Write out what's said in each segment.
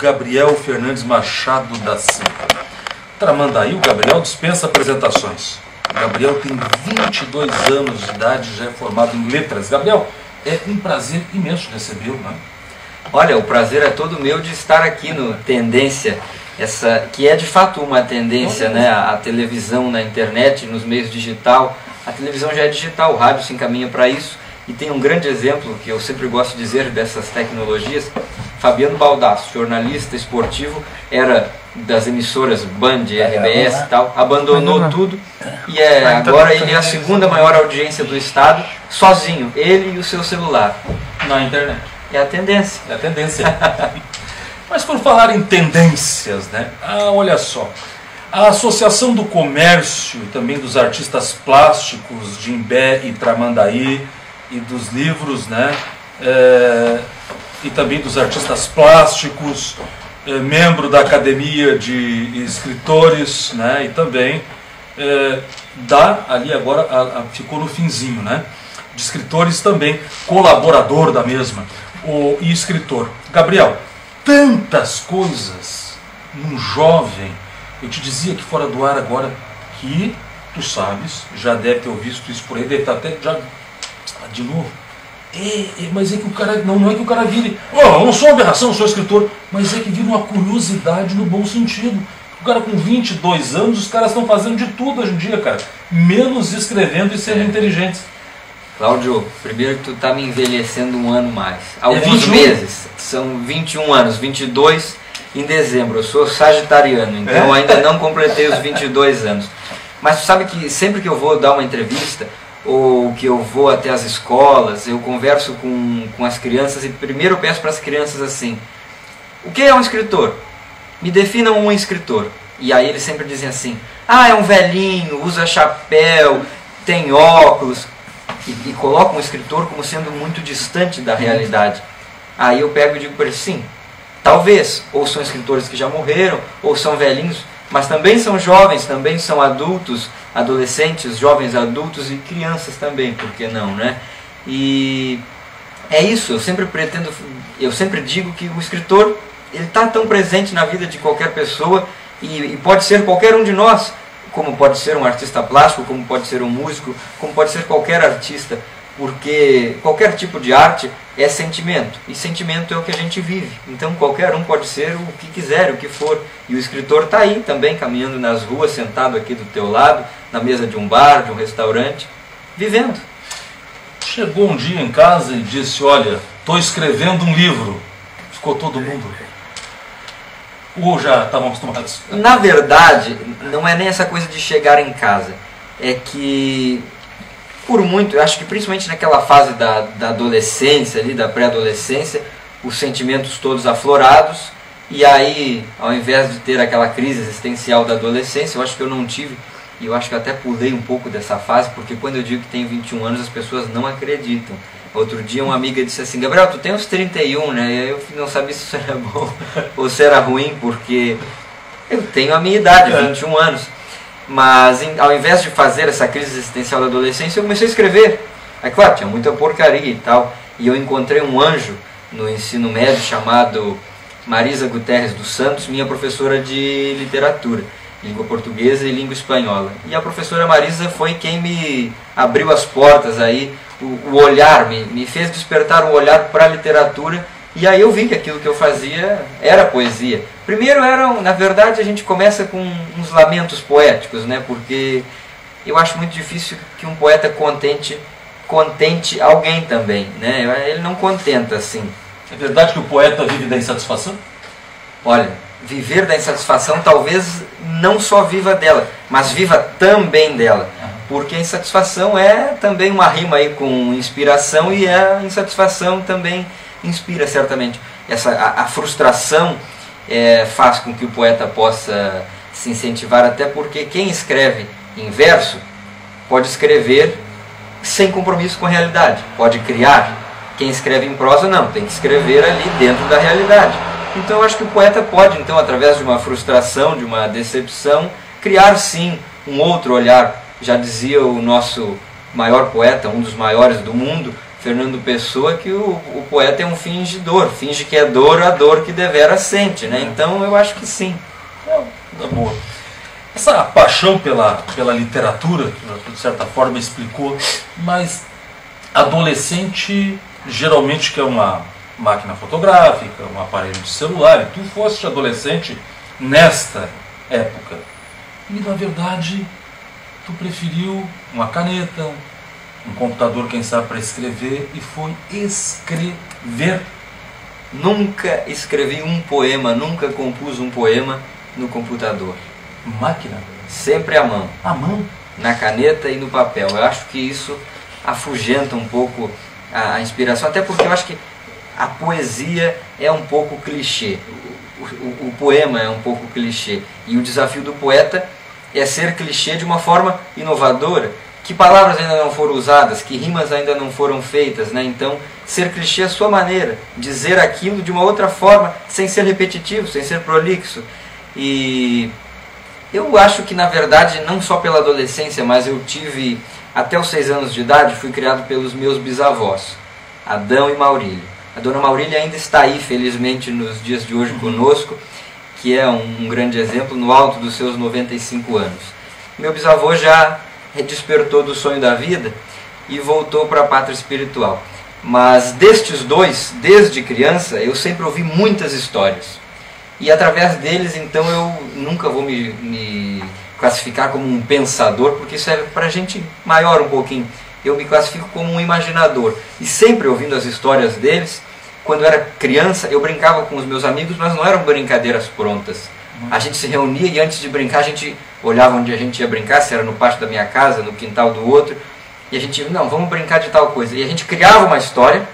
Gabriel Fernandes Machado da Silva. Tramandaí, o Gabriel dispensa apresentações. O Gabriel tem 22 anos de idade, já é formado em letras. Gabriel, é um prazer imenso recebê-lo, né? Olha, o prazer é todo meu de estar aqui no Tendência, essa que é de fato uma tendência, né? A televisão na internet, nos meios digital. A televisão já é digital, o rádio se encaminha para isso. E tem um grande exemplo que eu sempre gosto de dizer dessas tecnologias. Fabiano Baldasso, jornalista esportivo, era das emissoras Band, RBS e tal, abandonou tudo e agora ele é a segunda maior audiência do estado, sozinho, ele e o seu celular. Na internet. É a tendência. É a tendência. Mas por falar em tendências, né? Olha só. A Associação do Comércio e também dos Artistas Plásticos de Imbé e Tramandaí e dos livros, né? E também dos artistas plásticos, membro da Academia de Escritores, né? E também ali agora ficou no finzinho, né? De escritores também, colaborador da mesma, e escritor. Gabriel, tantas coisas num jovem. Eu te dizia aqui fora do ar agora que, tu sabes, já deve ter visto isso por aí, deve estar até já de novo. Mas é que o cara, não é que o cara vire, eu não sou uma aberração, eu sou escritor, mas é que vira uma curiosidade no bom sentido. O cara com 22 anos, os caras estão fazendo de tudo hoje em dia, cara, menos escrevendo e sendo inteligentes. Cláudio, primeiro que tu tá me envelhecendo um ano mais. Alguns meses, são 21 anos, 22 em dezembro. Eu sou sagitariano, então ainda não completei os 22 anos. Mas tu sabe que sempre que eu vou dar uma entrevista, ou que eu vou até as escolas, eu converso com as crianças e primeiro eu peço para as crianças assim: o que é um escritor? Me definam um escritor. E aí eles sempre dizem assim: é um velhinho, usa chapéu, tem óculos. E colocam o escritor como sendo muito distante da realidade. Aí eu pego e digo para eles: sim, talvez, ou são escritores que já morreram, ou são velhinhos, mas também são jovens, também são adultos, adolescentes, jovens adultos e crianças também, por que não, né? E é isso, eu sempre digo que o escritor, ele está tão presente na vida de qualquer pessoa e pode ser qualquer um de nós, como pode ser um artista plástico, como pode ser um músico, como pode ser qualquer artista, porque qualquer tipo de arte é sentimento, e sentimento é o que a gente vive. Então qualquer um pode ser o que quiser, o que for. E o escritor está aí também, caminhando nas ruas, sentado aqui do teu lado, na mesa de um bar, de um restaurante, vivendo. Chegou um dia em casa e disse: olha, estou escrevendo um livro. Ficou todo mundo... Ou já estavam acostumados? Na verdade, não é nem essa coisa de chegar em casa. É que, por muito, eu acho que principalmente naquela fase da adolescência, ali, da pré-adolescência, os sentimentos todos aflorados, e aí, ao invés de ter aquela crise existencial da adolescência, eu acho que eu não tive, e eu acho que até pulei um pouco dessa fase, porque quando eu digo que tenho 21 anos, as pessoas não acreditam. Outro dia uma amiga disse assim: Gabriel, tu tem uns 31, né? E eu não sabia se isso era bom ou se era ruim, porque eu tenho a minha idade, 21 anos. Mas ao invés de fazer essa crise existencial da adolescência, eu comecei a escrever. É claro, tinha muita porcaria e tal. E eu encontrei um anjo no ensino médio chamado Marisa Guterres dos Santos, minha professora de literatura, língua portuguesa e língua espanhola. E a professora Marisa foi quem me abriu as portas aí, o olhar, me fez despertar o olhar para a literatura, e aí eu vi que aquilo que eu fazia era poesia. Primeiro na verdade a gente começa com uns lamentos poéticos, né? Porque eu acho muito difícil que um poeta contente alguém também, né? Ele não contenta assim. É verdade que o poeta vive da insatisfação? Olha, viver da insatisfação talvez não só viva dela, mas viva também dela. Porque a insatisfação é também uma rima aí com inspiração, e a insatisfação também inspira certamente. A frustração faz com que o poeta possa se incentivar, até porque quem escreve em verso pode escrever sem compromisso com a realidade, pode criar. Quem escreve em prosa não, tem que escrever ali dentro da realidade. Então eu acho que o poeta pode, então, através de uma frustração, de uma decepção, criar sim um outro olhar. Já dizia o nosso maior poeta, um dos maiores do mundo, Fernando Pessoa que o poeta é um fingidor, finge que é dor a dor que devera sente, né? Então eu acho que sim. Tá boa. Essa paixão pela literatura, que de certa forma explicou, mas adolescente geralmente quer uma máquina fotográfica, um aparelho de celular, e tu foste adolescente nesta época. E na verdade tu preferiu uma caneta, um computador, quem sabe, para escrever, e foi escrever. Nunca escrevi um poema, nunca compus um poema no computador. Máquina? Sempre à mão. À mão? Na caneta e no papel. Eu acho que isso afugenta um pouco a inspiração, até porque eu acho que a poesia é um pouco clichê. O poema é um pouco clichê. E o desafio do poeta é ser clichê de uma forma inovadora. Que palavras ainda não foram usadas, que rimas ainda não foram feitas, né? Então, ser clichê é a sua maneira, dizer aquilo de uma outra forma, sem ser repetitivo, sem ser prolixo. E eu acho que, na verdade, não só pela adolescência, mas eu tive, até os 6 anos de idade, fui criado pelos meus bisavós, Adão e Maurílio. A dona Maurília ainda está aí, felizmente, nos dias de hoje conosco, que é um grande exemplo, no alto dos seus 95 anos. Meu bisavô já despertou do sonho da vida e voltou para a pátria espiritual. Mas destes dois, desde criança, eu sempre ouvi muitas histórias. E através deles, então, eu nunca vou me classificar como um pensador, porque isso é para gente maior um pouquinho. Eu me classifico como um imaginador. E sempre ouvindo as histórias deles, quando eu era criança, eu brincava com os meus amigos, mas não eram brincadeiras prontas. A gente se reunia e antes de brincar, a gente olhava onde a gente ia brincar, se era no pátio da minha casa, no quintal do outro, e a gente, não, vamos brincar de tal coisa. E a gente criava uma história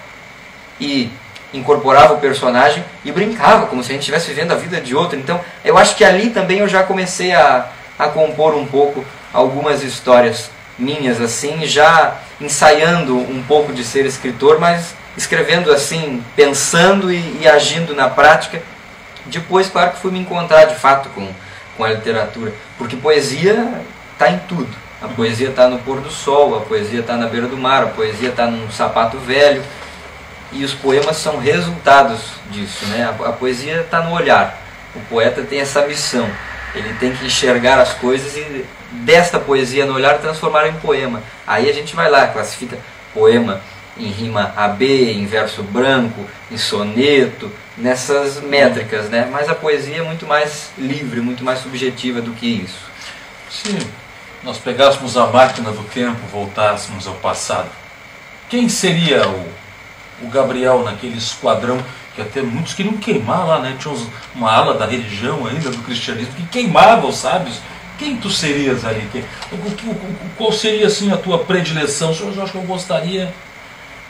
e incorporava o personagem e brincava, como se a gente estivesse vivendo a vida de outro. Então, eu acho que ali também eu já comecei a compor um pouco algumas histórias minhas, assim, já ensaiando um pouco de ser escritor, mas escrevendo assim, pensando e agindo na prática. Depois, claro que fui me encontrar de fato com a literatura, porque poesia está em tudo. A poesia está no pôr do sol, a poesia está na beira do mar, a poesia está num sapato velho, e os poemas são resultados disso, né? A poesia está no olhar. O poeta tem essa missão, ele tem que enxergar as coisas e desta poesia no olhar transformar em poema. Aí a gente vai lá, classifica poema em rima AB, em verso branco, em soneto, nessas métricas, né? Mas a poesia é muito mais livre, muito mais subjetiva do que isso. Se nós pegássemos a máquina do tempo, voltássemos ao passado, quem seria o Gabriel naquele esquadrão que até muitos queriam queimar lá, né? Tinha uma ala da religião ainda, do cristianismo, que queimava os sábios. Quem tu serias ali? Qual seria assim a tua predileção? Eu acho que eu gostaria...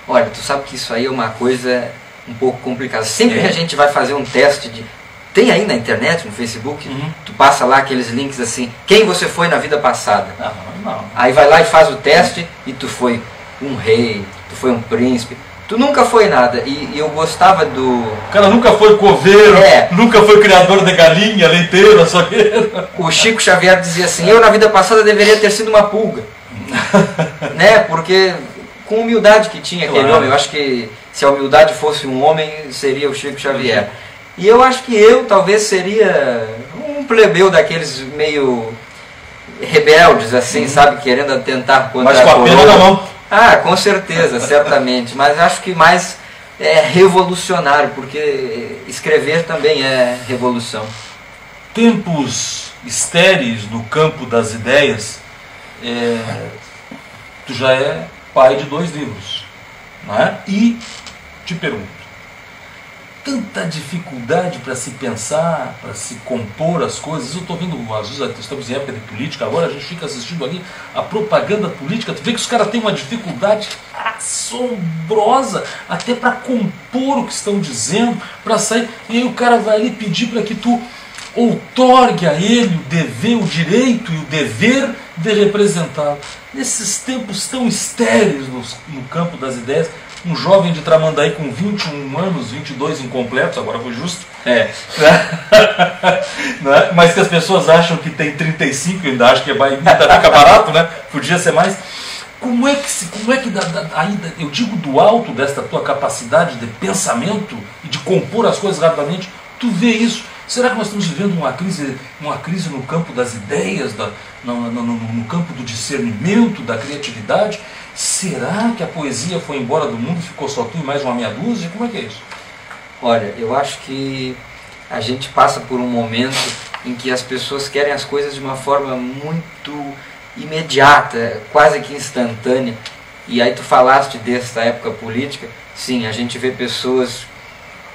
Olha, tu sabe que isso aí é uma coisa um pouco complicada. Sempre que a gente vai fazer um teste de... Tem aí na internet, no Facebook, tu passa lá aqueles links assim, quem você foi na vida passada. Não. Aí vai lá e faz o teste e tu foi um rei, tu foi um príncipe. Tu nunca foi nada. E eu gostava do... O cara nunca foi coveiro, nunca foi criador de galinha, leiteiro, açougueiro. O Chico Xavier dizia assim, eu na vida passada deveria ter sido uma pulga. Né? Porque... com humildade que tinha aquele homem. Eu acho que se a humildade fosse um homem, seria o Chico Xavier. E eu acho que eu talvez seria um plebeu daqueles meio rebeldes, assim, sabe? Querendo atentar contra a coroa. Mas com a pena na mão. Ah, com certeza, certamente. Mas acho que mais é revolucionário, porque escrever também é revolução. Tempos estéreis no campo das ideias, tu já é pai de 2 livros, não é? E te pergunto, tanta dificuldade para se pensar, para se compor as coisas. Eu estou vendo, às vezes estamos em época de política, agora a gente fica assistindo ali a propaganda política, tu vê que os caras têm uma dificuldade assombrosa até para compor o que estão dizendo, para sair, e aí o cara vai ali pedir para que tu outorgue a ele o dever, o direito e o dever de representá-lo. Nesses tempos tão estéreis no campo das ideias, um jovem de Tramandaí com 21 anos, 22 incompletos, agora foi justo, mas que as pessoas acham que tem 35, ainda acham que ainda fica barato, né? Podia ser mais. Como é que ainda, eu digo do alto desta tua capacidade de pensamento e de compor as coisas rapidamente, tu vê isso? Será que nós estamos vivendo uma crise no campo das ideias, no campo do discernimento, da criatividade? Será que a poesia foi embora do mundo e ficou só tu e mais uma meia dúzia? Como é que é isso? Olha, eu acho que a gente passa por um momento em que as pessoas querem as coisas de uma forma muito imediata, quase que instantânea. E aí tu falaste dessa época política. Sim, a gente vê pessoas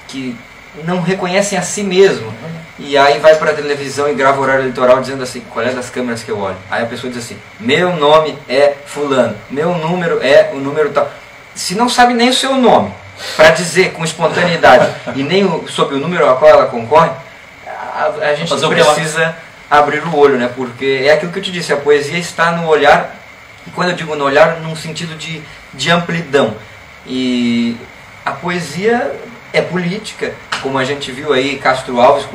que não reconhecem a si mesmo, e aí vai para a televisão e grava o horário eleitoral dizendo assim: qual é das câmeras que eu olho? Aí a pessoa diz assim: meu nome é fulano, meu número é o número tal. Se não sabe nem o seu nome para dizer com espontaneidade e nem sobre o número ao qual ela concorre, a gente precisa abrir o olho, né? Porque é aquilo que eu te disse, a poesia está no olhar, e quando eu digo no olhar, num sentido de amplidão. E a poesia é política, como a gente viu aí Castro Alves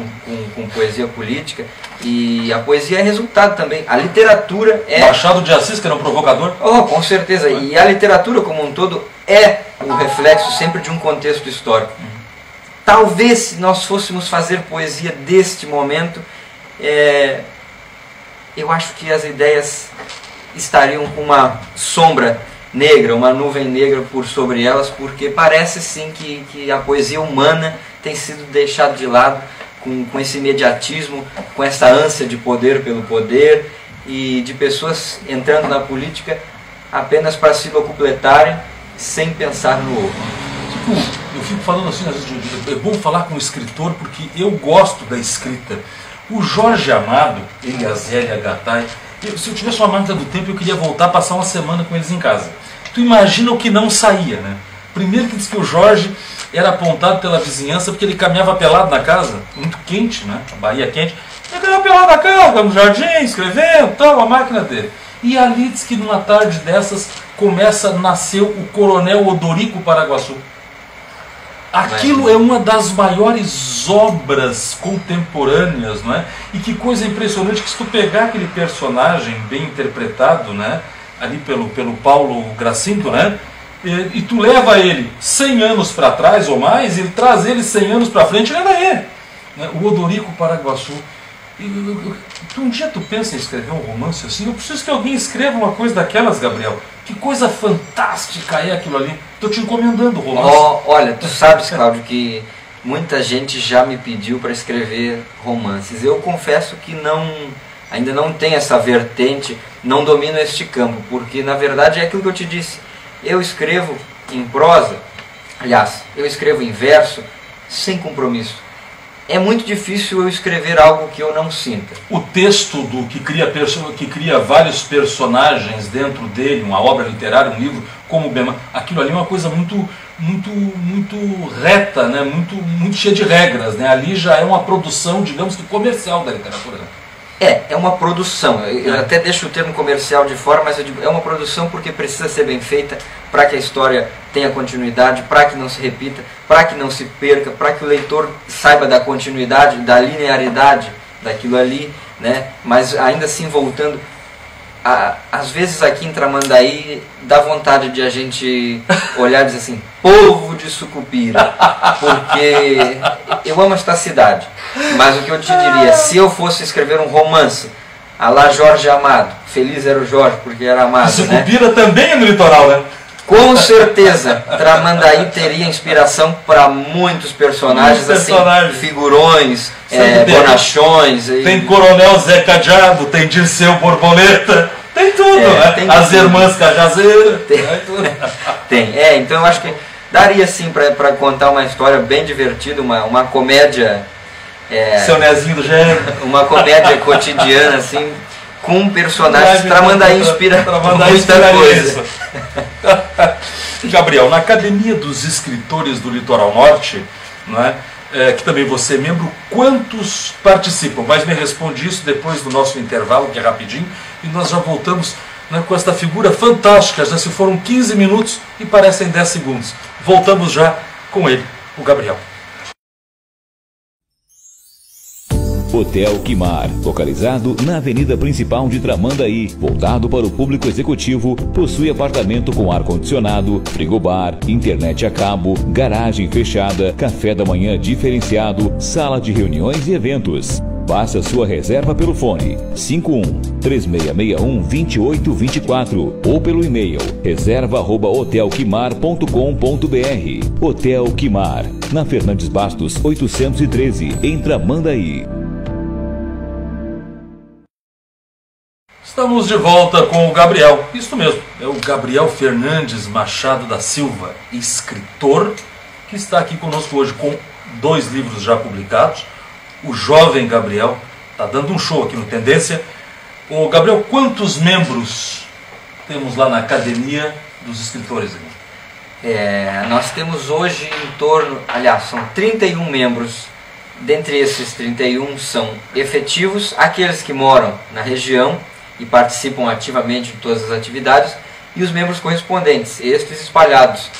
com poesia política, e a poesia é resultado também. A literatura é... Machado de Assis, que era um provocador? Oh, com certeza. E a literatura como um todo é o reflexo sempre de um contexto histórico. Talvez se nós fôssemos fazer poesia deste momento, eu acho que as ideias estariam com uma sombra negra, uma nuvem negra por sobre elas, porque parece sim que a poesia humana tem sido deixada de lado com esse imediatismo, com essa ânsia de poder pelo poder, e de pessoas entrando na política apenas para se locupletarem sem pensar no outro. Eu fico falando assim, às vezes, é bom falar com o escritor porque eu gosto da escrita. O Jorge Amado, ele e a Zélia Gattai, se eu tivesse uma máquina do tempo, eu queria voltar a passar uma semana com eles em casa. Tu imagina o que não saía, né? Primeiro que diz que o Jorge era apontado pela vizinhança porque ele caminhava pelado na casa, muito quente, né? A Bahia quente. Ele caminhava pelado na casa, no jardim, escrevendo, tal, a máquina dele. E ali diz que numa tarde dessas nasceu o Coronel Odorico Paraguaçu. Aquilo é uma das maiores obras contemporâneas, não é? E que coisa impressionante que se tu pegar aquele personagem bem interpretado, né? Ali pelo Paulo Gracinto, né? E tu leva ele 100 anos para trás ou mais, ele traz ele 100 anos para frente, ele era ele, né? O Odorico Paraguaçu. Um dia tu pensa em escrever um romance assim? Eu preciso que alguém escreva uma coisa daquelas, Gabriel. Que coisa fantástica é aquilo ali. Estou te encomendando o romance. Olha, tu sabes, Cláudio, que muita gente já me pediu para escrever romances. Eu confesso que ainda não tenho essa vertente, não domino este campo, porque na verdade é aquilo que eu te disse. Eu escrevo em prosa, aliás, eu escrevo em verso, sem compromisso. É muito difícil eu escrever algo que eu não sinta. O texto que cria vários personagens dentro dele, uma obra literária, um livro, como o Bema, aquilo ali é uma coisa muito reta, né? muito cheia de regras, né? Ali já é uma produção, digamos que comercial da literatura. É uma produção. Eu até deixo o termo comercial de fora, mas eu digo, é uma produção porque precisa ser bem feita para que a história tenha continuidade, para que não se repita, para que não se perca, para que o leitor saiba da continuidade, da linearidade daquilo ali, né? Mas ainda assim, voltando, às vezes aqui em Tramandaí dá vontade de a gente olhar e dizer assim: povo de Sucupira, porque eu amo esta cidade. Mas o que eu te diria, se eu fosse escrever um romance à la Jorge Amado, feliz era o Jorge porque era amado, Sucupira, né? Também é no litoral, né? Com certeza, Tramandaí teria inspiração para muitos personagens, assim, figurões, bonachões. Tem Coronel Zé Cadeado, tem Dirceu Borboleta, tem tudo, né? Tem as Irmãs Cajazeiras, tem tudo. Tem, então eu acho que daria sim para contar uma história bem divertida, uma comédia. Seu Nezinho do Gênero. Uma comédia cotidiana, assim, com personagens. Tramandaí inspira muita coisa. Gabriel, na Academia dos Escritores do Litoral Norte, não é? Que também você é membro, quantos participam? Mas me responde isso depois do nosso intervalo, que é rapidinho, e nós já voltamos, né, com esta figura fantástica. Já se foram 15 minutos e parecem 10 segundos. Voltamos já com ele, o Gabriel. Hotel Quimar, localizado na avenida principal de Tramandaí, voltado para o público executivo, possui apartamento com ar-condicionado, frigobar, internet a cabo, garagem fechada, café da manhã diferenciado, sala de reuniões e eventos. Faça sua reserva pelo fone 51-3661-2824 ou pelo e-mail reserva@hotelquimar.com.br. Hotel Quimar, na Fernandes Bastos 813, em Tramandaí. Estamos de volta com o Gabriel, isso mesmo, é o Gabriel Fernandes Machado da Silva, escritor, que está aqui conosco hoje com 2 livros já publicados. O jovem Gabriel está dando um show aqui no Tendência. Ô Gabriel, quantos membros temos lá na Academia dos Escritores? Nós temos hoje em torno, aliás, são 31 membros. Dentre esses 31 são efetivos, aqueles que moram na região e participam ativamente de todas as atividades, e os membros correspondentes, estes espalhados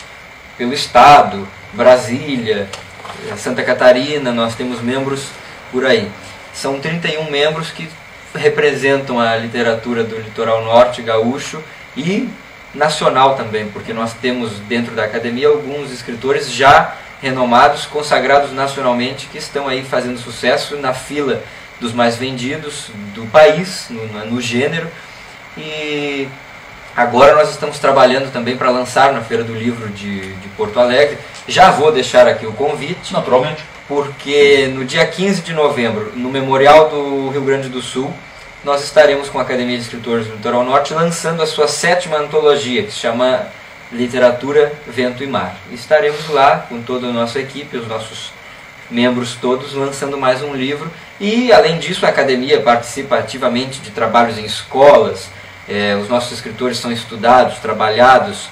pelo estado, Brasília, Santa Catarina, nós temos membros por aí. São 31 membros que representam a literatura do litoral norte gaúcho e nacional também, porque nós temos dentro da academia alguns escritores já renomados, consagrados nacionalmente, que estão aí fazendo sucesso na fila dos mais vendidos do país, no gênero. E agora nós estamos trabalhando também para lançar na Feira do Livro de Porto Alegre. Já vou deixar aqui o convite, naturalmente, porque no dia 15 de novembro, no Memorial do Rio Grande do Sul, nós estaremos com a Academia de Escritores do Litoral Norte lançando a sua 7ª antologia, que se chama Literatura, Vento e Mar. Estaremos lá com toda a nossa equipe, os nossos membros todos, lançando mais um livro. E, além disso, a Academia participa ativamente de trabalhos em escolas. Os nossos escritores são estudados, trabalhados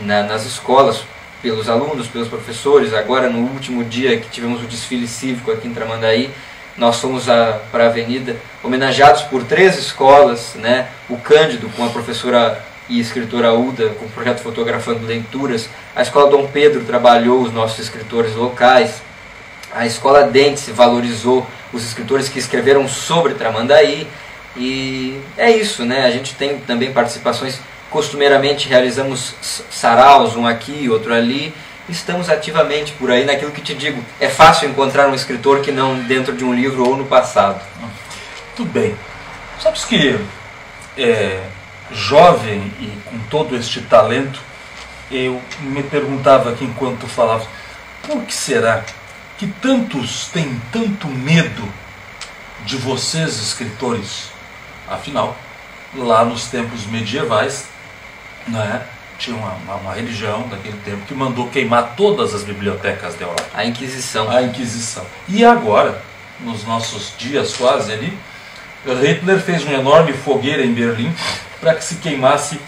nas escolas, pelos alunos, pelos professores. Agora, no último dia que tivemos o desfile cívico aqui em Tramandaí, nós fomos para a avenida homenageados por 3 escolas, né? O Cândido, com a professora e escritora Uda, com o projeto Fotografando Leituras. A Escola Dom Pedro trabalhou os nossos escritores locais. A Escola Dente valorizou os escritores que escreveram sobre Tramandaí. E é isso, né? A gente tem também participações. Costumeiramente realizamos saraus, um aqui, outro ali. Estamos ativamente por aí, naquilo que te digo. É fácil encontrar um escritor que não dentro de um livro ou no passado. Tudo bem. Sabes que jovem e com todo este talento, eu me perguntava aqui enquanto tu falava, por que será que tantos têm tanto medo de vocês, escritores? Afinal, lá nos tempos medievais, né, tinha uma religião daquele tempo que mandou queimar todas as bibliotecas da Europa. A Inquisição. A Inquisição. E agora, nos nossos dias quase ali, Hitler fez uma enorme fogueira em Berlim para que se queimasse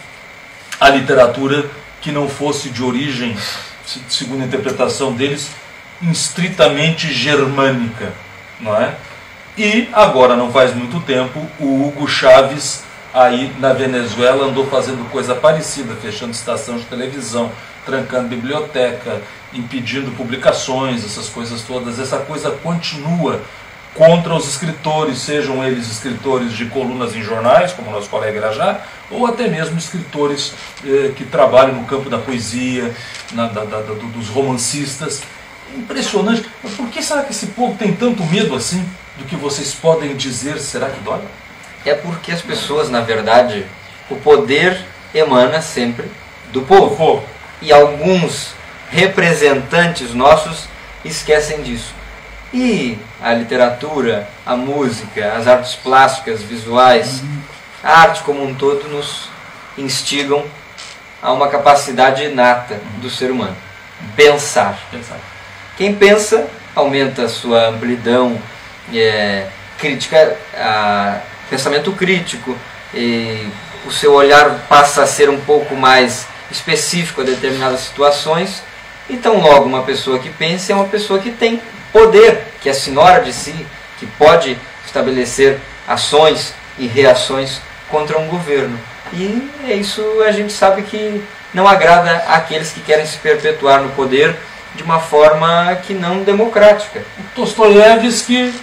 a literatura que não fosse de origem, segundo a interpretação deles, estritamente germânica, não é? E agora, não faz muito tempo, o Hugo Chávez, aí na Venezuela, andou fazendo coisa parecida, fechando estação de televisão, trancando biblioteca, impedindo publicações, essas coisas todas. Essa coisa continua contra os escritores, sejam eles escritores de colunas em jornais, como o nosso colega Irajá, ou até mesmo escritores que trabalham no campo da poesia, dos romancistas. Impressionante. Mas por que será que esse povo tem tanto medo assim do que vocês podem dizer? Será que dói? É porque as pessoas, na verdade, o poder emana sempre do povo. E alguns representantes nossos esquecem disso. E a literatura, a música, as artes plásticas, visuais, a arte como um todo nos instigam a uma capacidade inata do ser humano. Pensar. Quem pensa aumenta a sua amplidão, crítica, pensamento crítico, e o seu olhar passa a ser um pouco mais específico a determinadas situações. Então, logo, uma pessoa que pensa é uma pessoa que tem poder, que é senhora de si, que pode estabelecer ações e reações contra um governo. E é isso, a gente sabe que não agrada àqueles que querem se perpetuar no poder de uma forma que não democrática. O Dostoiévski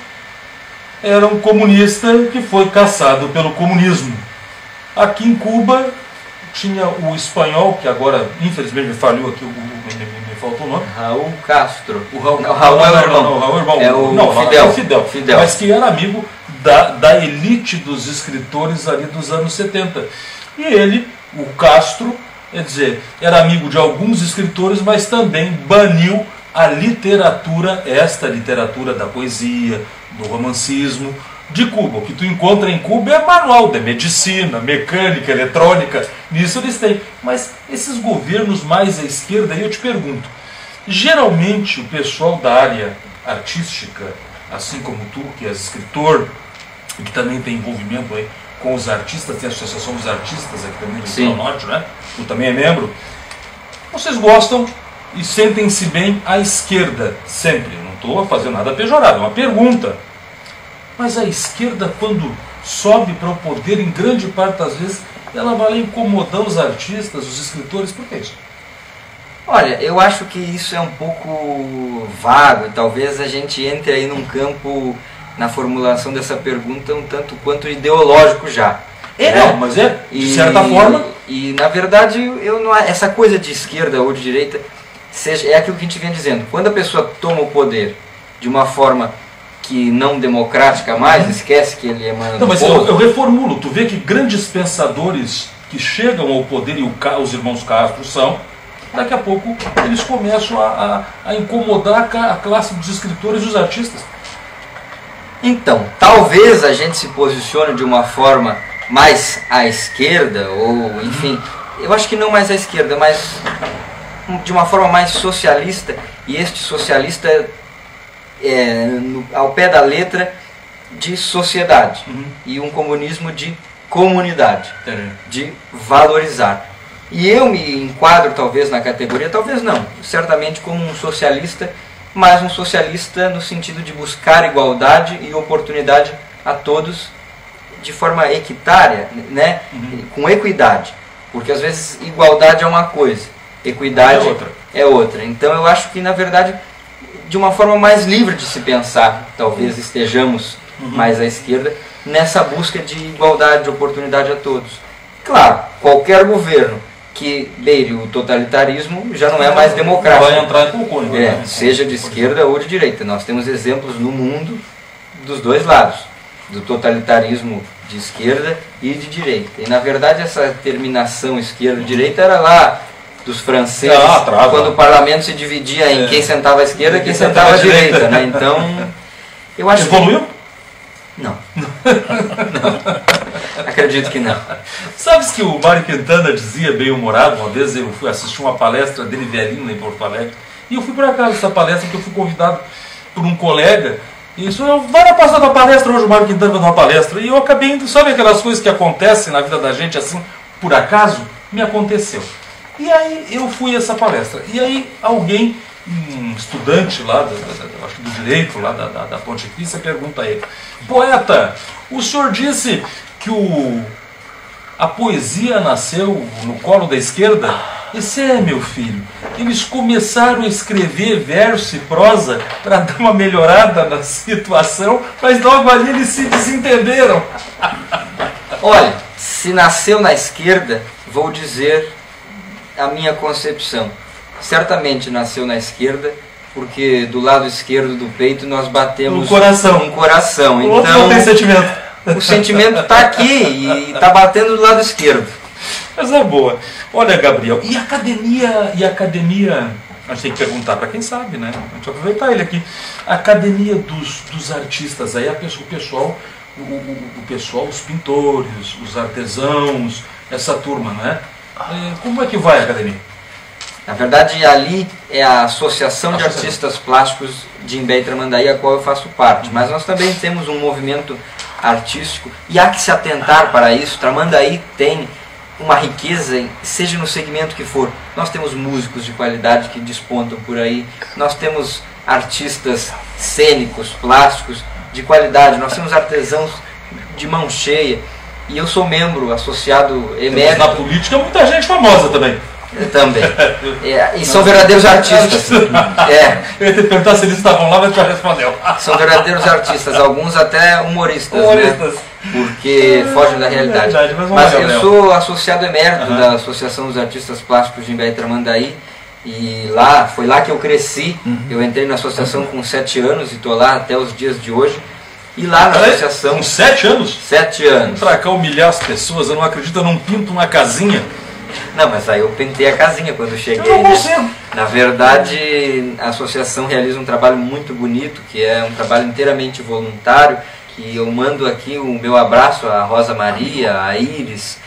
era um comunista que foi caçado pelo comunismo. Aqui em Cuba tinha o espanhol, que agora infelizmente me falhou aqui, me faltou o nome. Raul Castro. O Raul, não, Raul é o irmão. Não, Raul é o irmão. É o não, Fidel. É o Fidel. Mas que era amigo da elite dos escritores ali dos anos 70. E ele, o Castro, quer dizer, era amigo de alguns escritores, mas também baniu a literatura, esta literatura da poesia, do romancismo de Cuba. O que tu encontra em Cuba é manual de medicina, mecânica, eletrônica, nisso eles têm. Mas esses governos mais à esquerda, aí eu te pergunto, geralmente o pessoal da área artística, assim como tu, que és escritor, e que também tem envolvimento aí com os artistas, tem a Associação dos Artistas aqui também do Rio Norte, né? Tu também é membro. Vocês gostam e sentem-se bem à esquerda, sempre. Não estou fazendo nada pejorado, é uma pergunta. Mas a esquerda, quando sobe para o poder, em grande parte das vezes, ela vai lá incomodar os artistas, os escritores. Por que isso? Olha, eu acho que isso é um pouco vago. Talvez a gente entre aí num campo, na formulação dessa pergunta, um tanto quanto ideológico já. Não, mas de certa forma. E na verdade, eu não, essa coisa de esquerda ou de direita, é aquilo que a gente vem dizendo. Quando a pessoa toma o poder de uma forma que não democrática mais, esquece que ele emana do mas povo. Eu reformulo. Tu vê que grandes pensadores que chegam ao poder, e os irmãos Castro são, daqui a pouco eles começam a incomodar a classe dos escritores e dos artistas. Então, talvez a gente se posicione de uma forma mais à esquerda, ou enfim, eu acho que não mais à esquerda, mas de uma forma mais socialista, e este socialista ao pé da letra de sociedade, e um comunismo de comunidade, de valorizar. E eu me enquadro talvez na categoria, talvez não, certamente como um socialista, mas um socialista no sentido de buscar igualdade e oportunidade a todos de forma equitária, né? Com equidade, porque às vezes igualdade é uma coisa, equidade é outra. Então eu acho que na verdade de uma forma mais livre de se pensar, talvez estejamos mais à esquerda nessa busca de igualdade, de oportunidade a todos. Claro, qualquer governo que beire o totalitarismo já não é mais democrático. Vai entrar em concurso, né? Seja de esquerda ou de direita. Nós temos exemplos no mundo dos dois lados, do totalitarismo de esquerda e de direita. E na verdade essa terminação esquerda-direita era lá dos franceses, quando o parlamento se dividia em quem sentava à esquerda e quem sentava à direita. Né? Então, eu acho evoluiu? que... Não. Não. Acredito que não. Sabes que o Mário Quintana dizia, bem humorado, uma vez eu fui assistir uma palestra dele velhinho lá em Porto Alegre, e eu fui por acaso essa palestra porque eu fui convidado por um colega, e isso, vai na passar da palestra hoje, o Mário Quintana vai dar uma palestra, e eu acabei indo, sabe aquelas coisas que acontecem na vida da gente assim, por acaso? Me aconteceu. E aí eu fui a essa palestra, e aí alguém, um estudante lá, acho que do direito lá da Pontifícia, pergunta a ele: poeta, o senhor disse que a poesia nasceu no colo da esquerda? Esse meu filho. Eles começaram a escrever verso e prosa para dar uma melhorada na situação, mas logo ali eles se desentenderam. Olha, se nasceu na esquerda, vou dizer a minha concepção. Certamente nasceu na esquerda, porque do lado esquerdo do peito nós batemos um coração. Então, outro não tem sentimento. O sentimento está aqui e está batendo do lado esquerdo. Mas é boa. Olha, Gabriel, e a academia, a gente tem que perguntar para quem sabe, né? A gente vai aproveitar ele aqui. A academia dos artistas, aí o pessoal, os pintores, os artesãos, essa turma, né? Como é que vai a academia? Na verdade, ali é a Associação de Artistas Plásticos de Imbé e Tramandaí, a qual eu faço parte. Mas nós também temos um movimento artístico e há que se atentar para isso. Tramandaí tem uma riqueza, seja no segmento que for. Nós temos músicos de qualidade que despontam por aí, nós temos artistas cênicos, plásticos de qualidade, nós temos artesãos de mão cheia, e eu sou membro associado emérito. Na política muita gente famosa também. Também. E são verdadeiros artistas. Eu ia te perguntar se eles estavam lá, mas tu já respondeu. São verdadeiros artistas, alguns até humoristas. Né? Porque fogem da realidade. Mas eu sou associado emérito da Associação dos Artistas Plásticos de Imbé e Tramandaí. E foi lá que eu cresci. Eu entrei na associação com 7 anos e estou lá até os dias de hoje. E lá na associação... Com 7 anos? 7 anos. Pra cá humilhar as pessoas, eu não acredito, eu não pinto uma casinha. Não, mas aí eu pintei a casinha quando eu cheguei. Eu não consigo. Né? Na verdade, a associação realiza um trabalho muito bonito, que é um trabalho inteiramente voluntário, que eu mando aqui o meu abraço à Rosa Maria, à Iris,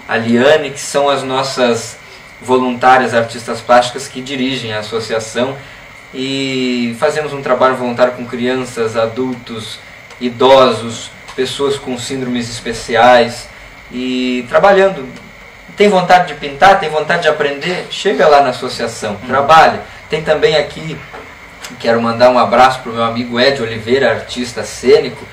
à Liane, que são as nossas voluntárias artistas plásticas que dirigem a associação, e fazemos um trabalho voluntário com crianças, adultos, idosos, pessoas com síndromes especiais, e trabalhando. Tem vontade de pintar, tem vontade de aprender, chega lá na associação, trabalha. Tem também aqui, quero mandar um abraço para o meu amigo Ed Oliveira, artista cênico,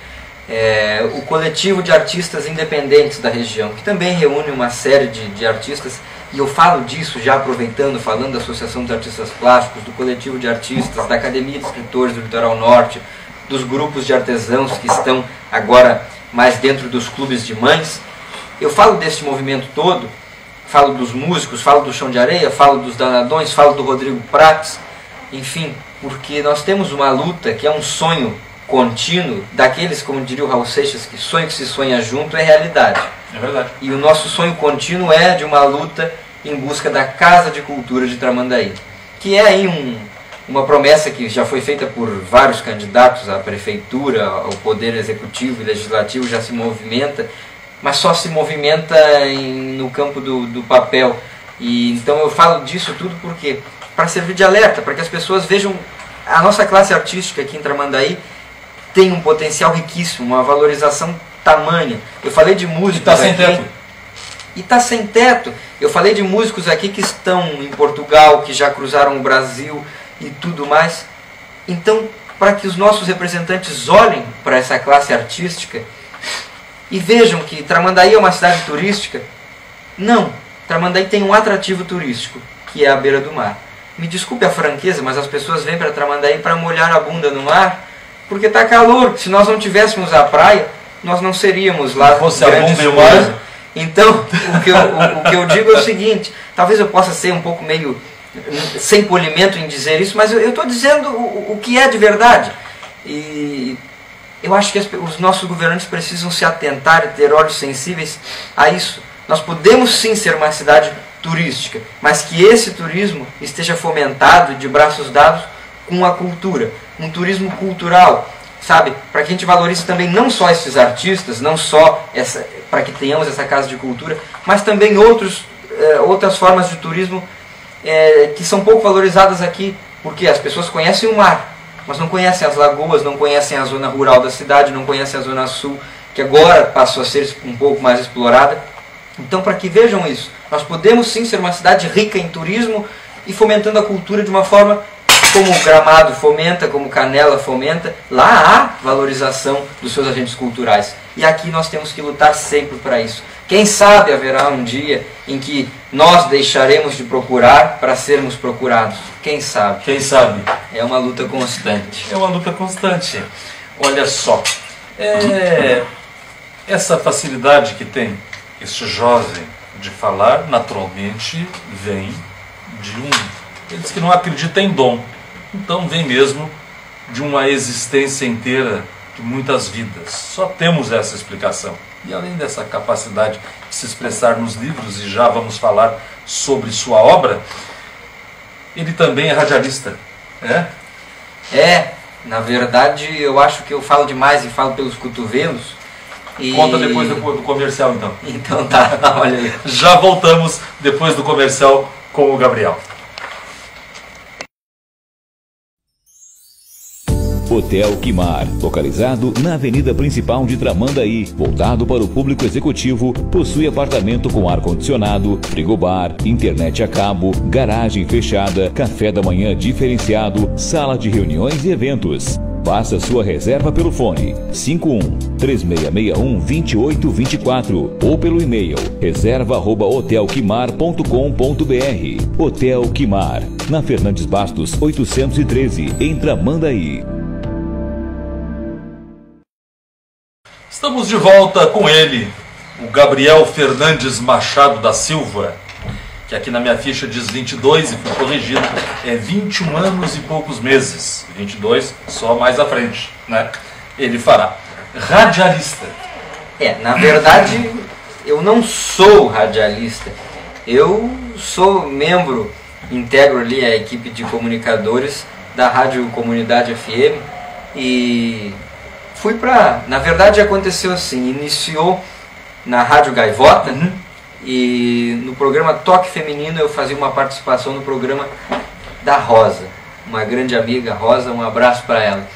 o coletivo de artistas independentes da região, que também reúne uma série de artistas, e eu falo disso já aproveitando, falando da Associação dos Artistas Plásticos, do coletivo de artistas, da Academia de Escritores do Litoral Norte, dos grupos de artesãos que estão agora mais dentro dos clubes de mães. Eu falo desse movimento todo, falo dos músicos, falo do Chão de Areia, falo dos Danadões, falo do Rodrigo Prates, enfim, porque nós temos uma luta que é um sonho contínuo daqueles, como diria o Raul Seixas, que sonho que se sonha junto é realidade. É verdade. E o nosso sonho contínuo é de uma luta em busca da Casa de Cultura de Tramandaí, que é aí uma promessa que já foi feita por vários candidatos à prefeitura, ao poder executivo e legislativo, já se movimenta, mas só se movimenta no campo do papel. E então eu falo disso tudo porque para servir de alerta, para que as pessoas vejam a nossa classe artística aqui em Tramandaí tem um potencial riquíssimo, uma valorização tamanha. Eu falei de músicos e está sem teto. E está sem teto. Eu falei de músicos aqui que estão em Portugal, que já cruzaram o Brasil e tudo mais. Então, para que os nossos representantes olhem para essa classe artística e vejam que Tramandaí é uma cidade turística, não. Tramandaí tem um atrativo turístico, que é a beira do mar. Me desculpe a franqueza, mas as pessoas vêm para Tramandaí para molhar a bunda no mar, porque está calor. Se nós não tivéssemos a praia, nós não seríamos lá grandes coisas. Então, o que eu digo é o seguinte, talvez eu possa ser um pouco meio sem polimento em dizer isso, mas eu estou dizendo o que é de verdade. E eu acho que os nossos governantes precisam se atentar e ter olhos sensíveis a isso. Nós podemos sim ser uma cidade turística, mas que esse turismo esteja fomentado de braços dados com a cultura, um turismo cultural, sabe? Para que a gente valorize também não só esses artistas, não só para que tenhamos essa casa de cultura, mas também outras formas de turismo que são pouco valorizadas aqui, porque as pessoas conhecem o mar, mas não conhecem as lagoas, não conhecem a zona rural da cidade, não conhecem a zona sul, que agora passou a ser um pouco mais explorada. Então, para que vejam isso, nós podemos sim ser uma cidade rica em turismo e fomentando a cultura de uma forma como o Gramado fomenta, como Canela fomenta. Lá há valorização dos seus agentes culturais. E aqui nós temos que lutar sempre para isso. Quem sabe haverá um dia em que nós deixaremos de procurar para sermos procurados. Quem sabe? Quem sabe? É uma luta constante. É uma luta constante. Olha só, essa facilidade que tem este jovem de falar, naturalmente, vem de ele diz que não acredita em dom. Então vem mesmo de uma existência inteira de muitas vidas. Só temos essa explicação. E além dessa capacidade de se expressar nos livros, e já vamos falar sobre sua obra, ele também é radialista. Na verdade eu acho que eu falo demais e falo pelos cotovelos. Conta depois do comercial então. Então tá, olha aí. Já voltamos depois do comercial com o Gabriel. Hotel Quimar, localizado na avenida principal de Tramandaí, voltado para o público executivo, possui apartamento com ar-condicionado, frigobar, internet a cabo, garagem fechada, café da manhã diferenciado, sala de reuniões e eventos. Faça sua reserva pelo fone 51-3661-2824 ou pelo e-mail reserva@hotelquimar.com.br. Hotel Quimar, na Fernandes Bastos 813, em Tramandaí. Estamos de volta com ele, o Gabriel Fernandes Machado da Silva, que aqui na minha ficha diz 22 e foi corrigido, é 21 anos e poucos meses, 22 só mais à frente, né? Ele fará. Radialista. Na verdade, eu não sou radialista, eu sou membro, integro ali a equipe de comunicadores da Rádio Comunidade FM e fui pra... Na verdade aconteceu assim, iniciou na Rádio Gaivota, e no programa Toque Feminino eu fazia uma participação no programa da Rosa, uma grande amiga, Rosa, um abraço para ela.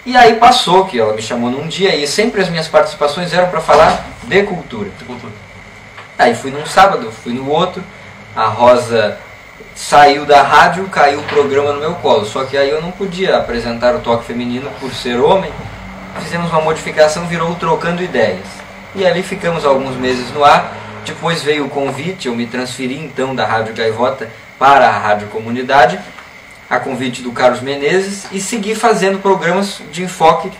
E aí passou que ela me chamou num dia e sempre as minhas participações eram para falar de cultura. Aí fui num sábado, fui no outro, a Rosa saiu da rádio, caiu o programa no meu colo, só que aí eu não podia apresentar o Toque Feminino por ser homem. Fizemos uma modificação, virou Trocando Ideias. E ali ficamos alguns meses no ar. Depois veio o convite, eu me transferi então da Rádio Gaivota para a Rádio Comunidade, a convite do Carlos Menezes, e segui fazendo programas de enfoque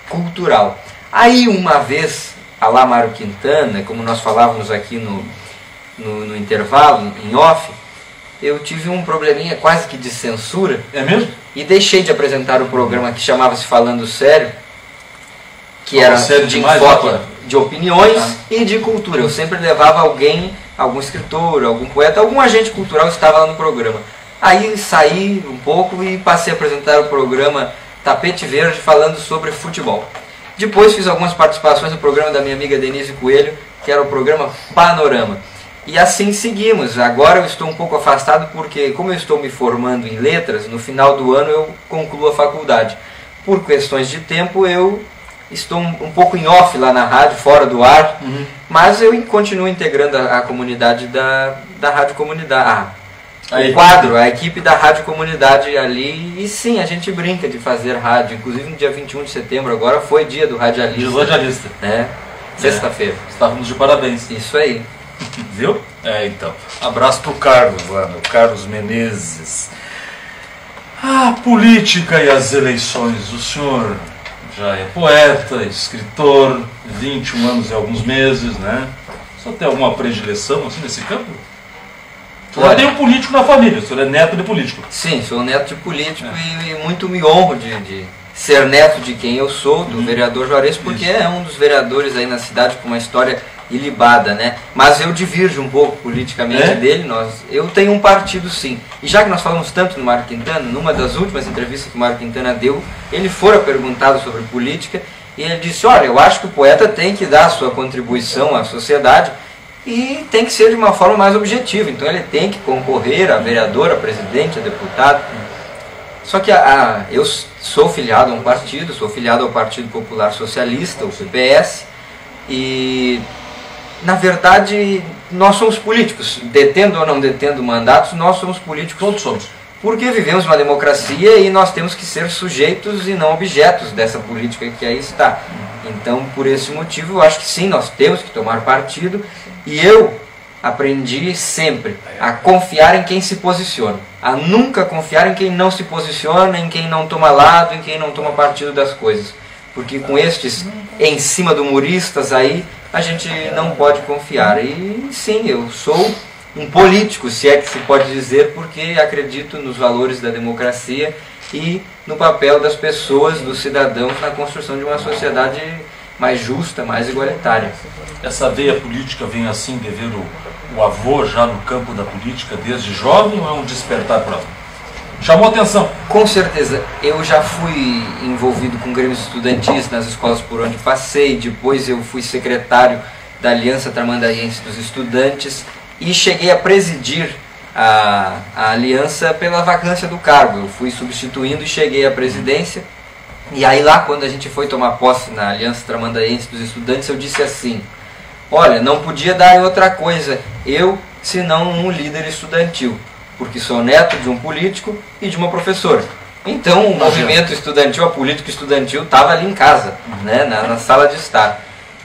cultural. Aí uma vez, a lá Mário Quintana, como nós falávamos aqui no intervalo, em off, eu tive um probleminha quase que de censura. É mesmo? E deixei de apresentar o programa que chamava-se Falando Sério, que era de enfoque de opiniões e de cultura. Eu sempre levava alguém, algum escritor, algum poeta, algum agente cultural estava lá no programa. Aí saí um pouco e passei a apresentar o programa Tapete Verde falando sobre futebol. Depois fiz algumas participações no programa da minha amiga Denise Coelho, que era o programa Panorama. E assim seguimos. Agora eu estou um pouco afastado porque, como eu estou me formando em letras, no final do ano eu concluo a faculdade. Por questões de tempo eu estou um pouco em off lá na rádio, fora do ar, mas eu continuo integrando a comunidade da Rádio Comunidade. A equipe da Rádio Comunidade ali, e sim, a gente brinca de fazer rádio, inclusive no dia 21 de setembro, agora foi dia do radialista. Dia do radialista. Sexta-feira. Estávamos de parabéns. Isso aí. Viu? Então. Abraço pro Carlos, mano. Carlos Menezes. A política e as eleições. O senhor já é poeta, escritor, 21 anos e alguns meses, né? Só tem alguma predileção assim nesse campo? O senhor tem um político na família, o senhor é neto de político. Sim, sou neto de político e muito me honro de ser neto de quem eu sou, do vereador Juarez, porque é um dos vereadores aí na cidade com uma história ilibada, né? Mas eu divirjo um pouco politicamente dele. Eu tenho um partido, sim. E já que nós falamos tanto no Mário Quintana, numa das últimas entrevistas que o Mário Quintana deu, ele fora perguntado sobre política e ele disse: olha, eu acho que o poeta tem que dar a sua contribuição à sociedade e tem que ser de uma forma mais objetiva. Então ele tem que concorrer a vereador, a presidente, a deputado. Só que eu sou filiado a um partido, sou filiado ao Partido Popular Socialista, o PPS, e na verdade nós somos políticos, detendo ou não detendo mandatos, nós somos políticos. Todos somos. Porque vivemos uma democracia e nós temos que ser sujeitos e não objetos dessa política que aí está. Então, por esse motivo, eu acho que sim, nós temos que tomar partido, e eu aprendi sempre a confiar em quem se posiciona, a nunca confiar em quem não se posiciona, em quem não toma lado, em quem não toma partido das coisas. Porque com estes em cima do muristas aí, a gente não pode confiar. E sim, eu sou um político, se é que se pode dizer, porque acredito nos valores da democracia e no papel das pessoas, dos cidadãos, na construção de uma sociedade mais justa, mais igualitária. Essa veia política vem assim de ver o avô já no campo da política desde jovem, ou é um despertar próprio? Chamou atenção? Com certeza. Eu já fui envolvido com grêmios estudantis nas escolas por onde passei, depois eu fui secretário da Aliança Tramandaense dos Estudantes e cheguei a presidir a aliança pela vacância do cargo. Eu fui substituindo e cheguei à presidência. E aí lá, quando a gente foi tomar posse na Aliança Tramandaense dos Estudantes, eu disse assim: olha, não podia dar outra coisa eu, senão um líder estudantil, porque sou neto de um político e de uma professora. Então o movimento estudantil, a política estudantil estava ali em casa, né, na sala de estar.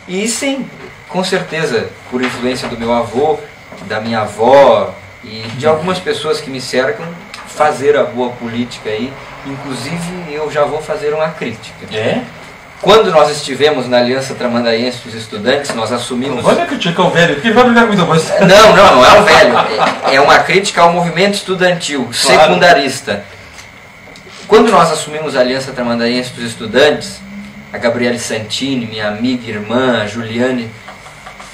E sim, com certeza, por influência do meu avô, da minha avó e de algumas pessoas que me cercam, fazer a boa política aí. Inclusive eu já vou fazer uma crítica. Quando nós estivemos na Aliança Tramandaense dos Estudantes, nós assumimos... Não vai criticar o velho, porque ele vai brigar com depois. Não é o velho. É uma crítica ao movimento estudantil, secundarista. Quando nós assumimos a Aliança Tramandaense dos Estudantes, a Gabriele Santini, minha amiga, irmã, a Juliane,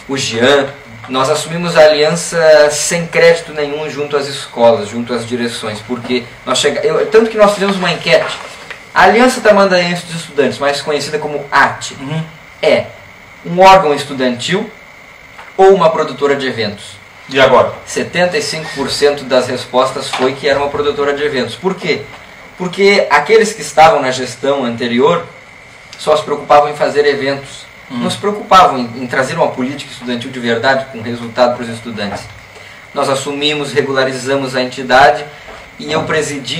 o Jean, nós assumimos a aliança sem crédito nenhum junto às escolas, junto às direções, porque tanto que nós fizemos uma enquete. A Aliança Tramandaense dos Estudantes, mais conhecida como AT, é um órgão estudantil ou uma produtora de eventos? E agora? 75% das respostas foi que era uma produtora de eventos. Por quê? Porque aqueles que estavam na gestão anterior só se preocupavam em fazer eventos. Não se preocupavam em trazer uma política estudantil de verdade com resultado para os estudantes. Nós assumimos, regularizamos a entidade e eu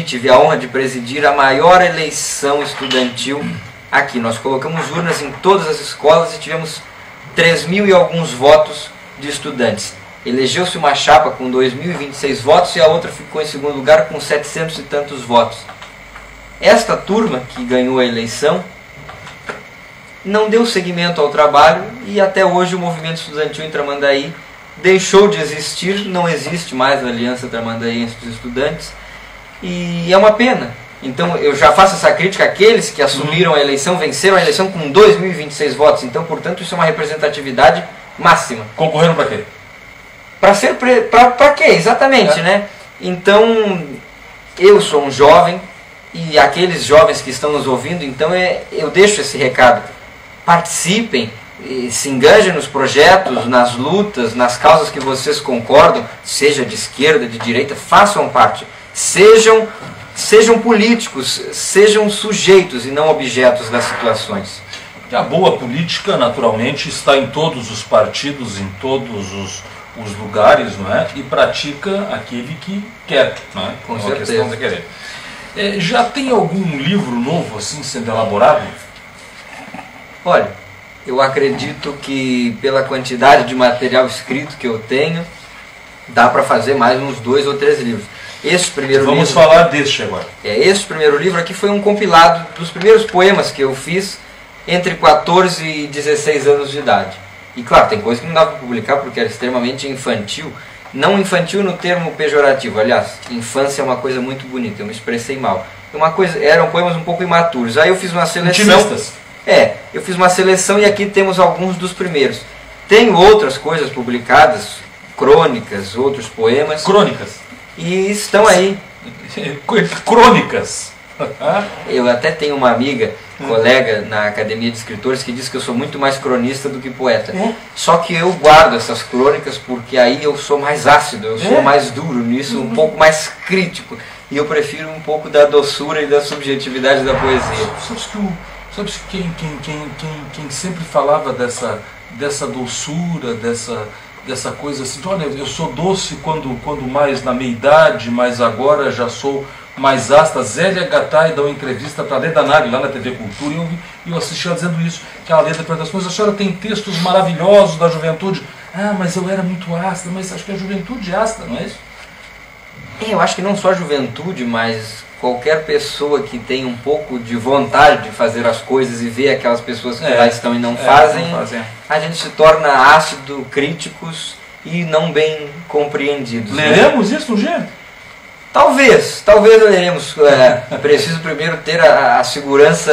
tive a honra de presidir a maior eleição estudantil aqui. Nós colocamos urnas em todas as escolas e tivemos 3.000 e alguns votos de estudantes. Elegeu-se uma chapa com 2.026 votos e a outra ficou em segundo lugar com 700 e tantos votos. Esta turma que ganhou a eleição não deu seguimento ao trabalho e até hoje o movimento estudantil em Tramandaí deixou de existir, não existe mais a Aliança Tramandaense dos Estudantes e é uma pena. Então eu já faço essa crítica àqueles que assumiram a eleição, venceram a eleição com 2.026 votos, então portanto isso é uma representatividade máxima. Concorreram para quê? Para quê? Exatamente, né? Então eu sou um jovem e aqueles jovens que estão nos ouvindo, então eu deixo esse recado. Participem, se engajem nos projetos, nas lutas, nas causas que vocês concordam, seja de esquerda, de direita, façam parte. Sejam políticos, sejam sujeitos e não objetos das situações. A boa política, naturalmente, está em todos os partidos, em todos os lugares, não é? E pratica aquele que quer, não é? Com certeza. Questão de querer. Já tem algum livro novo assim sendo elaborado? Olha, eu acredito que pela quantidade de material escrito que eu tenho, dá para fazer mais uns 2 ou 3 livros. Vamos falar deste agora. Esse primeiro livro aqui foi um compilado dos primeiros poemas que eu fiz entre 14 e 16 anos de idade. E claro, tem coisa que não dá para publicar porque era extremamente infantil. Não infantil no termo pejorativo, aliás, infância é uma coisa muito bonita, eu me expressei mal. Eram poemas um pouco imaturos. Aí eu fiz uma seleção. Intimistas. Eu fiz uma seleção e aqui temos alguns dos primeiros. Tem outras coisas publicadas, crônicas, outros poemas. Crônicas. E estão aí. Crônicas. Eu até tenho uma amiga, colega na Academia de Escritores, que diz que eu sou muito mais cronista do que poeta. Só que eu guardo essas crônicas porque aí eu sou mais ácido, eu sou mais duro nisso, um pouco mais crítico. E eu prefiro um pouco da doçura e da subjetividade da poesia. Sabes quem sempre falava dessa doçura, dessa coisa assim, olha, eu sou doce quando mais na meia idade, mas agora já sou mais ácida. Zélia Gattai dá uma entrevista para a Leda Nagli lá na TV Cultura e eu assisti ela dizendo isso, que ela lida para as coisas, a senhora tem textos maravilhosos da juventude. Mas eu era muito ácida, mas acho que a juventude é ácida, não é isso? Eu acho que não só a juventude, mas qualquer pessoa que tem um pouco de vontade de fazer as coisas e ver aquelas pessoas que lá estão e não fazem, a gente se torna ácido, críticos e não bem compreendidos. Leremos isso, gente? Talvez leremos. Preciso primeiro ter a segurança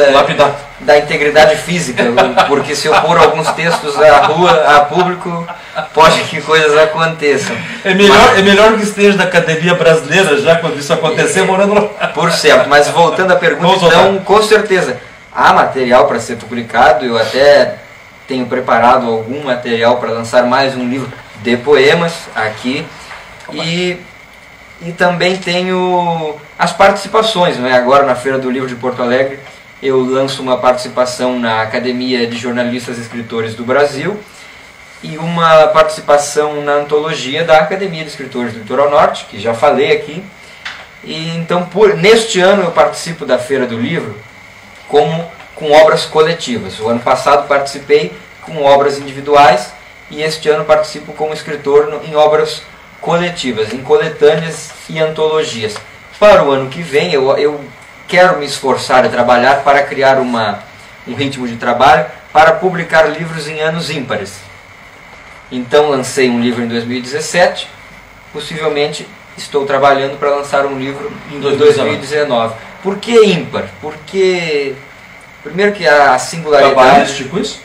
da integridade física, porque se eu pôr alguns textos à rua, a público, pode que coisas aconteçam. É melhor que esteja na Academia Brasileira já quando isso acontecer, morando lá. Por certo, mas voltando à pergunta, então, com certeza, há material para ser publicado, eu até tenho preparado algum material para lançar mais um livro de poemas aqui, e também tenho as participações, não é? Agora na Feira do Livro de Porto Alegre eu lanço uma participação na Academia de Jornalistas e Escritores do Brasil e uma participação na antologia da Academia de Escritores do Litoral Norte, que já falei aqui, E então, neste ano eu participo da Feira do Livro com obras coletivas. O ano passado participei com obras individuais e este ano participo como escritor em obras coletivas, em coletâneas e antologias. Para o ano que vem eu quero me esforçar e trabalhar para criar um ritmo de trabalho para publicar livros em anos ímpares. Então lancei um livro em 2017, possivelmente estou trabalhando para lançar um livro em 2019. Por que ímpar? Porque, primeiro que a singularidade... Trabalhístico isso?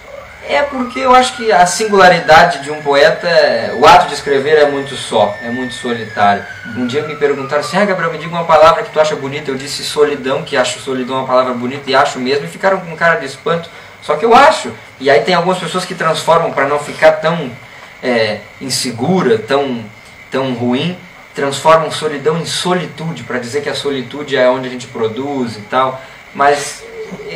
É porque eu acho que a singularidade de um poeta, o ato de escrever é muito só, é muito solitário. Um dia me perguntaram assim, Gabriel, me diga uma palavra que tu acha bonita. Eu disse solidão, que acho solidão uma palavra bonita e acho mesmo, e ficaram com cara de espanto. Só que eu acho. E aí tem algumas pessoas que transformam, para não ficar tão insegura, tão ruim, transformam solidão em solitude, para dizer que a solitude é onde a gente produz e tal. Mas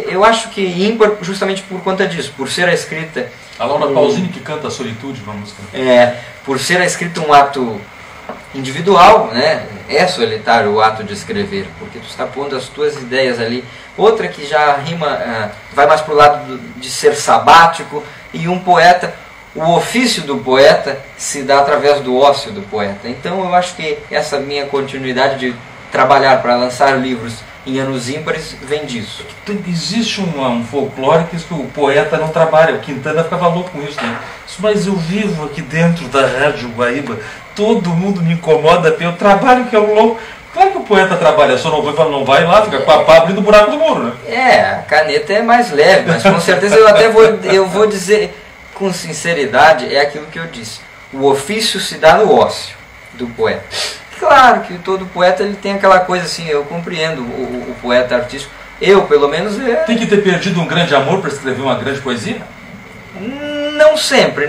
eu acho que ímpar justamente por conta disso, por ser a escrita... A Laura Pausini que canta a solitude, vamos dizer. Por ser a escrita um ato individual, né? É solitário o ato de escrever, porque tu está pondo as tuas ideias ali. Outra que já rima, vai mais para o lado de ser sabático, e um poeta... O ofício do poeta se dá através do ócio do poeta. Então eu acho que essa minha continuidade de trabalhar para lançar livros em anos ímpares vem disso. Existe um folclore que o poeta não trabalha. O Quintana ficava louco com isso, né? Mas eu vivo aqui dentro da Rádio Guaíba, todo mundo me incomoda, eu trabalho que é um louco. Claro que o poeta trabalha, só não vai lá, fica com a pá abrindo o buraco do muro, né? A caneta é mais leve, mas com certeza eu vou dizer... Com sinceridade, é aquilo que eu disse. O ofício se dá no ócio do poeta. Claro que todo poeta ele tem aquela coisa assim, eu compreendo o poeta artístico. Eu, pelo menos... Tem que ter perdido um grande amor para escrever uma grande poesia? Não sempre,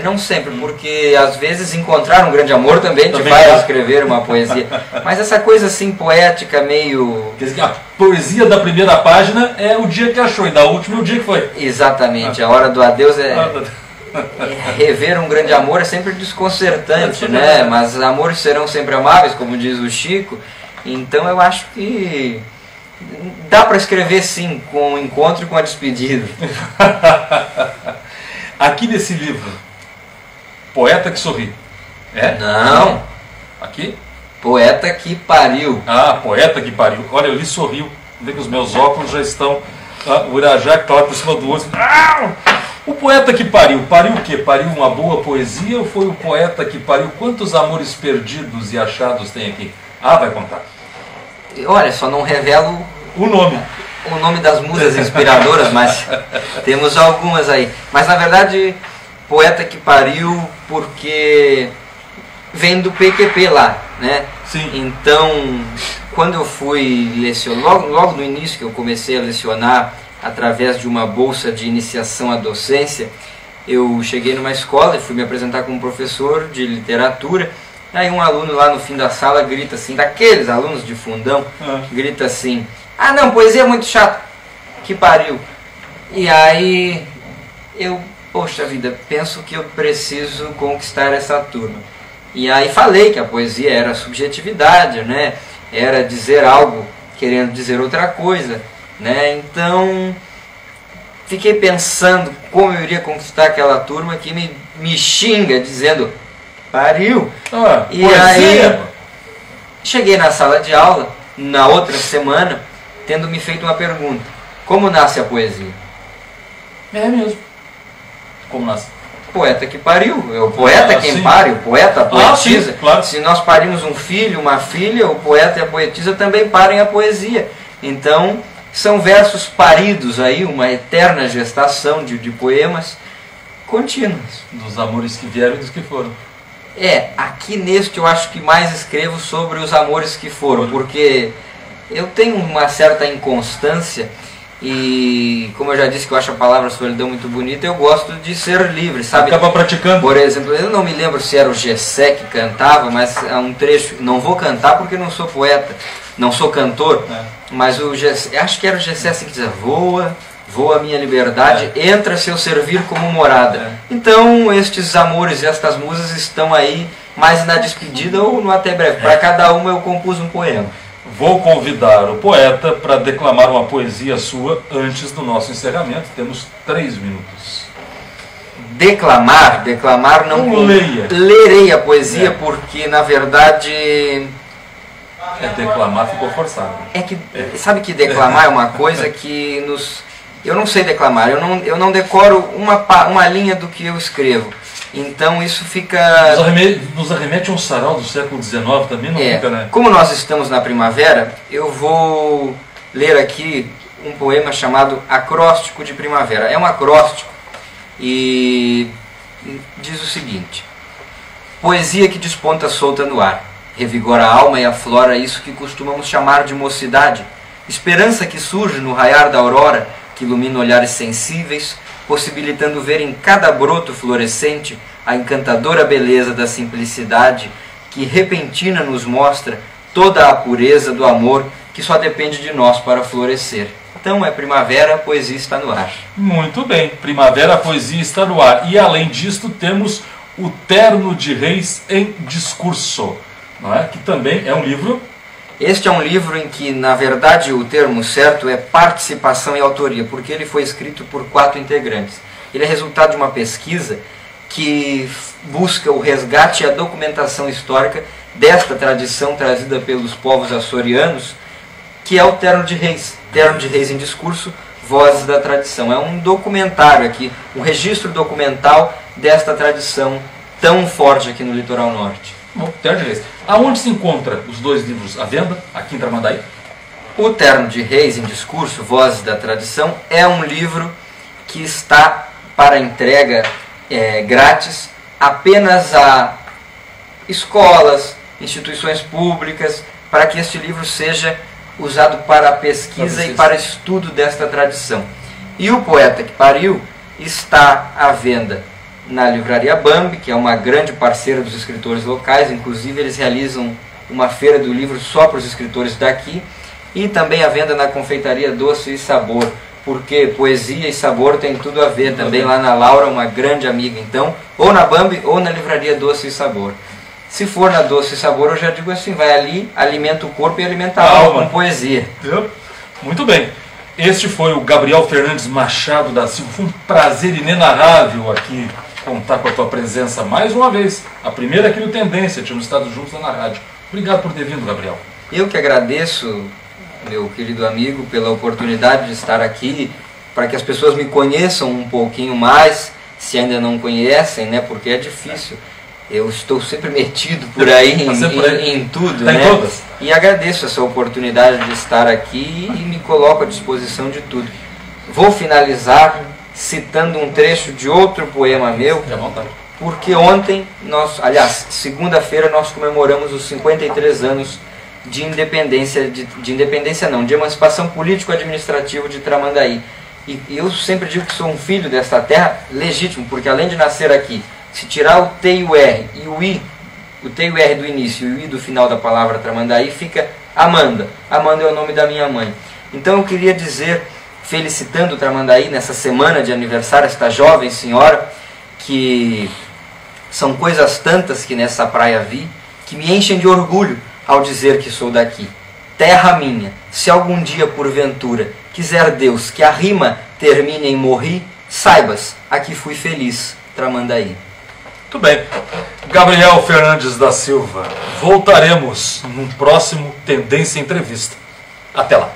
porque às vezes encontrar um grande amor também te faz escrever uma poesia. Mas essa coisa assim poética meio... Quer dizer, a poesia da primeira página é o dia que achou e da última é o dia que foi. Exatamente, a hora do adeus rever um grande amor é sempre desconcertante, né? Mas amores serão sempre amáveis, como diz o Chico. Então eu acho que dá para escrever sim, com o encontro e com a despedida. Aqui nesse livro, Poeta que Sorri. Não. Aqui? Poeta que Pariu. Poeta que Pariu. Olha, eu li Sorriu. Vê que os meus óculos já estão... o Irajá que está lá por cima do olho. O poeta que pariu. Pariu o quê? Pariu uma boa poesia ou foi o poeta que pariu? Quantos amores perdidos e achados tem aqui? Vai contar. Olha, só não revelo o nome das musas inspiradoras, mas temos algumas aí. Mas na verdade, poeta que pariu porque vem do PQP lá, né? Sim. Então, quando eu fui lecionar, logo no início que eu comecei a lecionar através de uma bolsa de iniciação à docência, eu cheguei numa escola e fui me apresentar como professor de literatura. Aí um aluno lá no fim da sala grita assim, daqueles alunos de fundão, grita assim, não, poesia é muito chato, que pariu. E aí eu, poxa vida, penso que eu preciso conquistar essa turma. E aí falei que a poesia era subjetividade, né? Era dizer algo querendo dizer outra coisa, né? Então fiquei pensando como eu iria conquistar aquela turma que me xinga dizendo pariu. E poesia. Aí cheguei na sala de aula na outra semana tendo me feito uma pergunta: como nasce a poesia? É mesmo. Como nasce? Poeta que pariu, é o poeta quem pare, o poeta, a poetisa. Sim, claro. Se nós parimos um filho, uma filha, o poeta e a poetisa também parem a poesia. Então são versos paridos aí, uma eterna gestação de poemas contínuos. Dos amores que vieram e dos que foram. Aqui neste eu acho que mais escrevo sobre os amores que foram, porque eu tenho uma certa inconstância e, como eu já disse que eu acho a palavra solidão muito bonita, eu gosto de ser livre, sabe? Acaba praticando. Por exemplo, eu não me lembro se era o Gessé que cantava, mas há um trecho, não vou cantar porque não sou poeta, não sou cantor, mas o Gessé, acho que era o Gessé assim que dizia, voa a minha liberdade, entra seu servir como morada. Então estes amores e estas musas estão aí mais na despedida ou no até breve. Para cada uma eu compus um poema. vou convidar o poeta para declamar uma poesia sua antes do nosso encerramento. Temos 3 minutos. Declamar não leia. Lerei a poesia porque, na verdade... declamar ficou forçado. Sabe que declamar é uma coisa que nos... Eu não sei declamar, eu não decoro uma linha do que eu escrevo. Então isso fica... Nos arremete a um sarau do século XIX também, não fica, né? Como nós estamos na primavera, eu vou ler aqui um poema chamado Acróstico de Primavera. É um acróstico e diz o seguinte: poesia que desponta solta no ar, revigora a alma e aflora isso que costumamos chamar de mocidade, esperança que surge no raiar da aurora, que ilumina olhares sensíveis, possibilitando ver em cada broto florescente a encantadora beleza da simplicidade que repentina nos mostra toda a pureza do amor que só depende de nós para florescer. Então é primavera, a poesia está no ar. Muito bem, primavera, a poesia está no ar. E além disto temos o Terno de Reis em Discurso, não é? Que também é um livro... Este é um livro em que, na verdade, o termo certo é participação e autoria, porque ele foi escrito por 4 integrantes. Ele é resultado de uma pesquisa que busca o resgate e a documentação histórica desta tradição trazida pelos povos açorianos, que é o Terno de Reis. Terno de Reis em Discurso, Vozes da Tradição. É um documentário aqui, um registro documental desta tradição tão forte aqui no litoral norte. Bom, Terno de Reis. Aonde se encontra os 2 livros à venda, aqui em Tramandaí? O Terno de Reis em Discurso, Vozes da Tradição, é um livro que está para entrega grátis apenas a escolas, instituições públicas, para que este livro seja usado para a pesquisa e para estudo desta tradição. E o Poeta que Pariu está à venda na Livraria Bambi, que é uma grande parceira dos escritores locais. Inclusive eles realizam uma feira do livro só para os escritores daqui, e também à venda na Confeitaria Doce e Sabor, porque poesia e sabor tem tudo a ver, também lá na Laura, uma grande amiga. Então, ou na Bambi ou na Livraria Doce e Sabor. Se for na Doce e Sabor, eu já digo assim, vai ali, alimenta o corpo e alimenta a alma com poesia. Muito bem. Este foi o Gabriel Fernandes Machado da Silva. Foi um prazer inenarrável aqui contar com a tua presença mais uma vez. A primeira aqui no Tendência, tínhamos estado juntos lá na rádio. Obrigado por ter vindo, Gabriel. Eu que agradeço, meu querido amigo, pela oportunidade de estar aqui, para que as pessoas me conheçam um pouquinho mais, se ainda não conhecem, né? Porque é difícil. Eu estou sempre metido por aí em tudo, tá, né? Em todas. E agradeço essa oportunidade de estar aqui e me coloco à disposição de tudo. Vou finalizar citando um trecho de outro poema meu, porque ontem, segunda-feira, nós comemoramos os 53 anos de independência, de emancipação político-administrativa de Tramandaí. E eu sempre digo que sou um filho desta terra legítimo, porque além de nascer aqui, se tirar o T e o R e o I, o T e o R do início e o I do final da palavra Tramandaí, fica Amanda. Amanda é o nome da minha mãe. Então eu queria dizer, felicitando o Tramandaí nessa semana de aniversário, esta jovem senhora, que são coisas tantas que nessa praia vi, que me enchem de orgulho ao dizer que sou daqui. Terra minha, se algum dia porventura quiser Deus que a rima termine em morri, saibas, aqui fui feliz, Tramandaí. Muito bem. Gabriel Fernandes da Silva. Voltaremos num próximo Tendência Entrevista. Até lá.